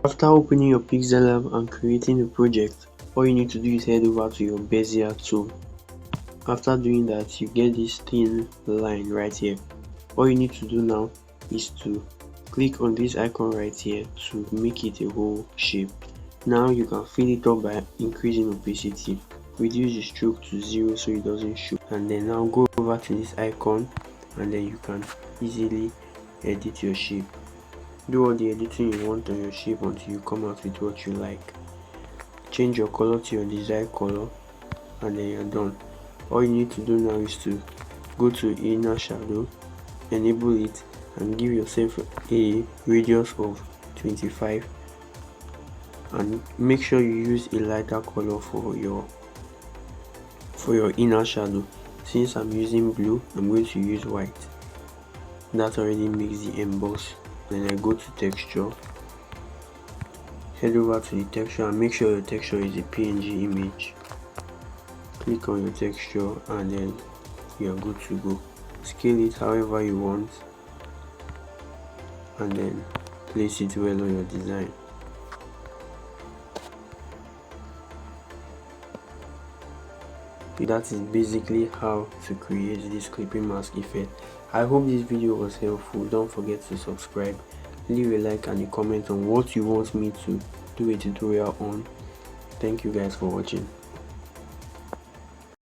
After opening your Pixellab and creating a project, all you need to do is head over to your Bezier tool. After doing that, you get this thin line right here. All you need to do now is to click on this icon right here to make it a whole shape. Now you can fill it up by increasing opacity. Reduce the stroke to 0 so it doesn't show, and then now go over to this icon and then you can easily edit your shape. Do all the editing you want on your shape until you come out with what you like. Change your color to your desired color and then you're done. All you need to do now is to go to inner shadow, enable it, and give yourself a radius of 25, and make sure you use a lighter color for your inner shadow. Since I'm using blue, I'm going to use white. That already makes the emboss. Then I go to texture, head over to the texture and make sure your texture is a PNG image. Click on your texture and then you are good to go. Scale it however you want and then place it well on your design. That is basically how to create this clipping mask effect. I hope this video was helpful. Don't forget to subscribe, leave a like and a comment on what you want me to do a tutorial on. Thank you guys for watching.